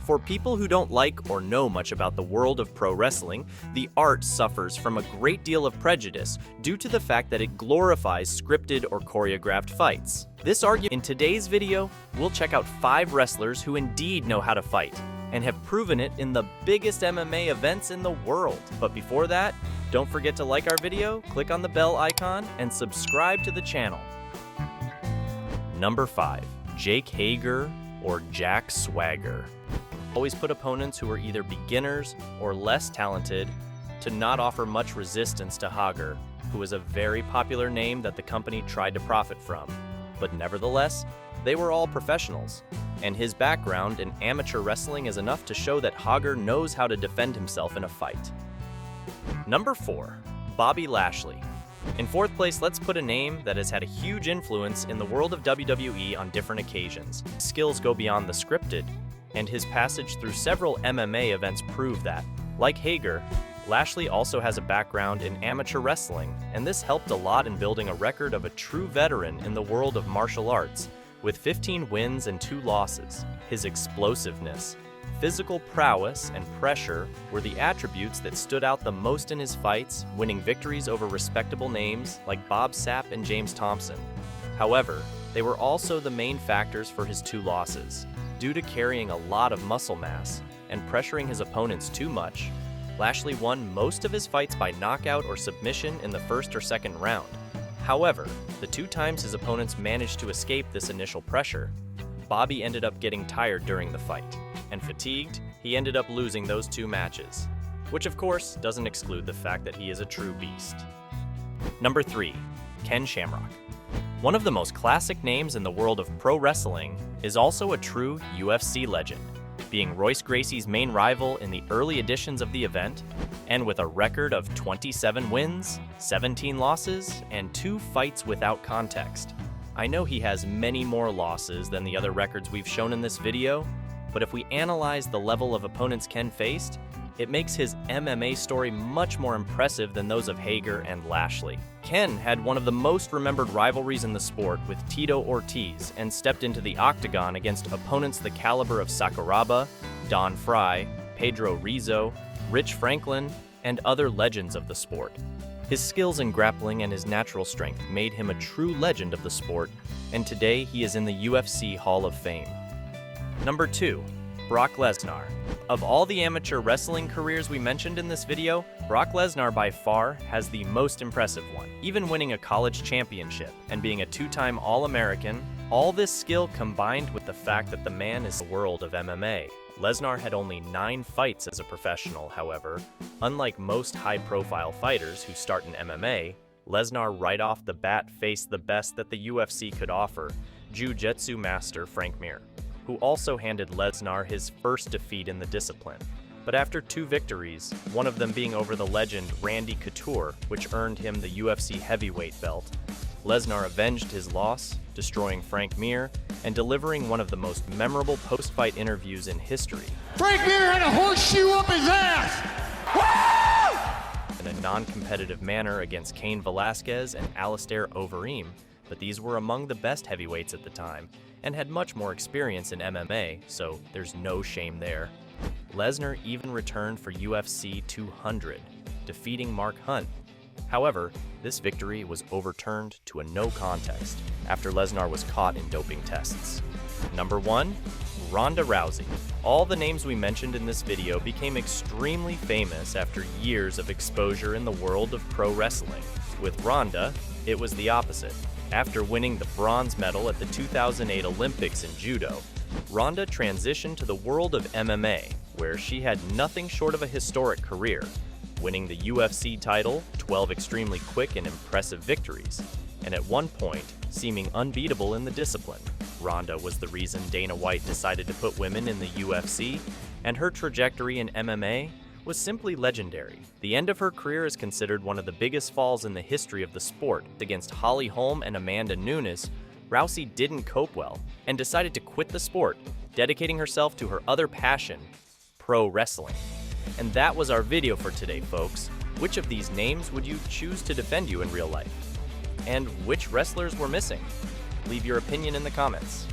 For people who don't like or know much about the world of pro wrestling, the art suffers from a great deal of prejudice due to the fact that it glorifies scripted or choreographed fights. In today's video, we'll check out 5 wrestlers who indeed know how to fight and have proven it in the biggest MMA events in the world. But before that, don't forget to like our video, click on the bell icon, and subscribe to the channel. Number 5. Jake Hager or Jack Swagger. Always put opponents who are either beginners or less talented to not offer much resistance to Hager, who is a very popular name that the company tried to profit from. But nevertheless, they were all professionals, and his background in amateur wrestling is enough to show that Hager knows how to defend himself in a fight. Number 4. Bobby Lashley. In 4th place, let's put a name that has had a huge influence in the world of WWE on different occasions. His skills go beyond the scripted, and his passage through several MMA events prove that. Like Hager, Lashley also has a background in amateur wrestling, and this helped a lot in building a record of a true veteran in the world of martial arts, with 15 wins and 2 losses. His explosiveness, physical prowess, and pressure were the attributes that stood out the most in his fights, winning victories over respectable names like Bob Sapp and James Thompson. However, they were also the main factors for his 2 losses. Due to carrying a lot of muscle mass and pressuring his opponents too much, Lashley won most of his fights by knockout or submission in the 1st or 2nd round. However, the 2 times his opponents managed to escape this initial pressure, Bobby ended up getting tired during the fight, and fatigued, he ended up losing those 2 matches, which of course doesn't exclude the fact that he is a true beast. Number 3. Ken Shamrock. One of the most classic names in the world of pro wrestling is also a true UFC legend, being Royce Gracie's main rival in the early editions of the event, and with a record of 27 wins, 17 losses, and 2 fights without context. I know he has many more losses than the other records we've shown in this video, but if we analyze the level of opponents Ken faced, it makes his MMA story much more impressive than those of Hager and Lashley. Ken had one of the most remembered rivalries in the sport with Tito Ortiz and stepped into the octagon against opponents the caliber of Sakuraba, Don Frye, Pedro Rizzo, Rich Franklin, and other legends of the sport. His skills in grappling and his natural strength made him a true legend of the sport, and today he is in the UFC Hall of Fame. Number 2. Brock Lesnar. Of all the amateur wrestling careers we mentioned in this video, Brock Lesnar by far has the most impressive one, even winning a college championship and being a 2-time All-American. All this skill combined with the fact that the man is the world of MMA. Lesnar had only 9 fights as a professional, however. Unlike most high-profile fighters who start in MMA, Lesnar right off the bat faced the best that the UFC could offer, Jiu-Jitsu master Frank Mir, who also handed Lesnar his first defeat in the discipline. But after 2 victories, one of them being over the legend Randy Couture, which earned him the UFC heavyweight belt, Lesnar avenged his loss, destroying Frank Mir and delivering one of the most memorable post-fight interviews in history. Frank Mir had a horseshoe up his ass! In a non-competitive manner against Cain Velasquez and Alistair Overeem, but these were among the best heavyweights at the time and had much more experience in MMA, so there's no shame there. Lesnar even returned for UFC 200, defeating Mark Hunt. However, this victory was overturned to a no contest after Lesnar was caught in doping tests. Number 1. Ronda Rousey. All the names we mentioned in this video became extremely famous after years of exposure in the world of pro wrestling. With Ronda, it was the opposite. After winning the bronze medal at the 2008 Olympics in judo, Ronda transitioned to the world of MMA, where she had nothing short of a historic career, winning the UFC title, 12 extremely quick and impressive victories, and at one point, seeming unbeatable in the discipline. Ronda was the reason Dana White decided to put women in the UFC, and her trajectory in MMA was simply legendary. The end of her career is considered one of the biggest falls in the history of the sport. Against Holly Holm and Amanda Nunes, Rousey didn't cope well and decided to quit the sport, dedicating herself to her other passion, pro wrestling. And that was our video for today, folks. Which of these names would you choose to defend you in real life? And which wrestlers were missing? Leave your opinion in the comments.